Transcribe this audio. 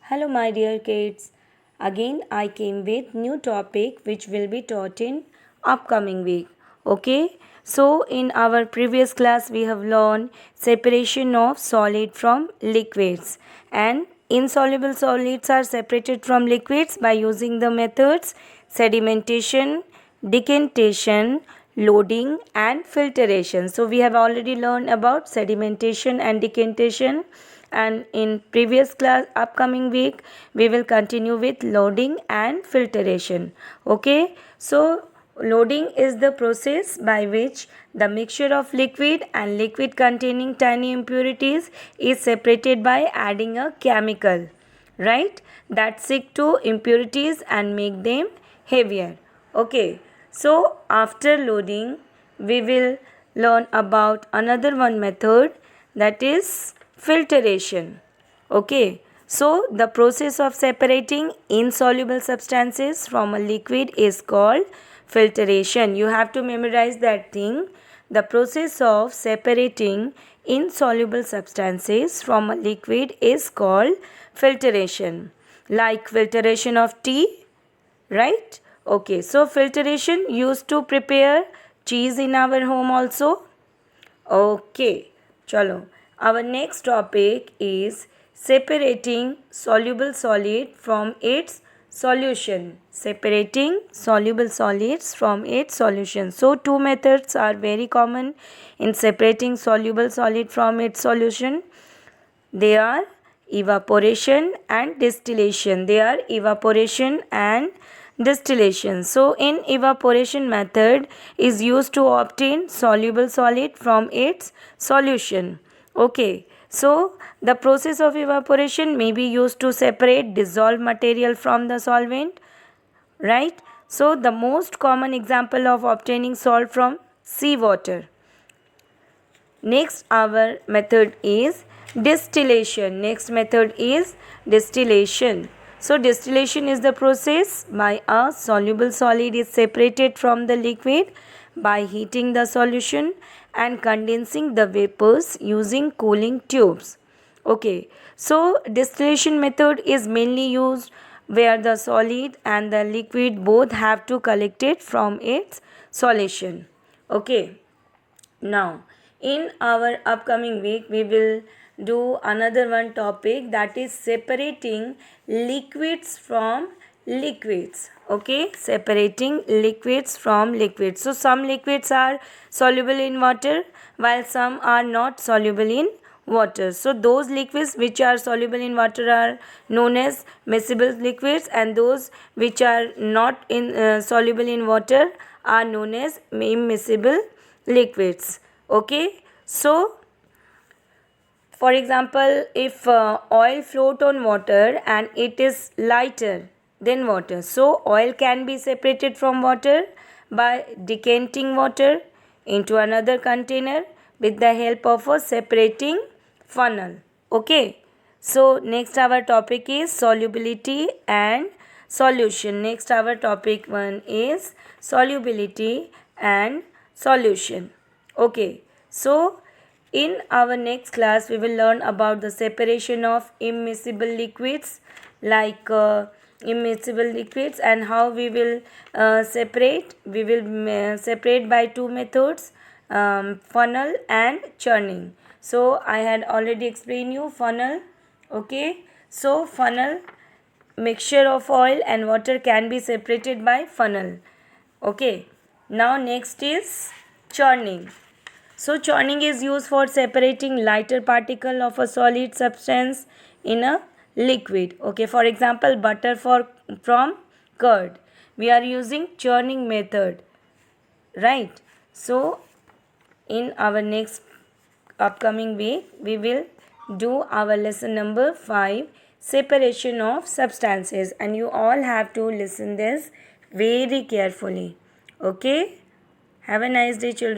Hello my dear kids. Again I came with new topic which will be taught in upcoming week. Okay? So in our previous class we have learned separation of solid from liquids, and insoluble solids are separated from liquids by using the methods sedimentation, decantation, loading and filtration. So we have already learned about sedimentation and decantation, and in previous class upcoming week we will continue with loading and filtration. Okay, so loading is the process by which the mixture of liquid and liquid containing tiny impurities is separated by adding a chemical, right, that stick to impurities and make them heavier. Okay, so after loading we will learn about another one method, that is filtration. Okay, so the process of separating insoluble substances from a liquid is called filtration. You have to memorize that thing. The process of separating insoluble substances from a liquid is called filtration. Like filtration of tea, right? Okay, so filtration used to prepare cheese in our home also. Okay, chalo. Our next topic is separating soluble solid from its solution. Separating soluble solids from its solution. So, two methods are very common in separating soluble solid from its solution. They are evaporation and distillation. They are evaporation and distillation. So in evaporation method is used to obtain soluble solid from its solution. Okay, so the process of evaporation may be used to separate dissolved material from the solvent, right? So the most common example of obtaining salt from seawater. Next our method is distillation. Next method is distillation. So distillation is the process by a soluble solid is separated from the liquid by heating the solution and condensing the vapors using cooling tubes. Okay, so distillation method is mainly used where the solid and the liquid both have to collect it from its solution. Okay, now in our upcoming week we will do another one topic, that is separating liquids from liquids. Okay, separating liquids from liquids. So some liquids are soluble in water while some are not soluble in water. So those liquids which are soluble in water are known as miscible liquids, and those which are not soluble in water are known as immiscible liquids. Okay, so for example, if oil float on water and it is lighter than water, so oil can be separated from water by decanting water into another container with the help of a separating funnel. Okay, so next our topic is solubility and solution. Next our topic one is solubility and solution. Okay, so in our next class we will learn about the separation of immiscible liquids, like immiscible liquids, and how we will separate. We will separate by two methods, funnel and churning. So I had already explained you funnel. Okay, so funnel, mixture of oil and water can be separated by funnel. Okay, now next is churning. So churning is used for separating lighter particle of a solid substance in a liquid. Okay, for example, butter from curd. We are using churning method, right? So in our next upcoming week we will do our lesson number 5, separation of substances, and you all have to listen this very carefully. Okay, have a nice day children.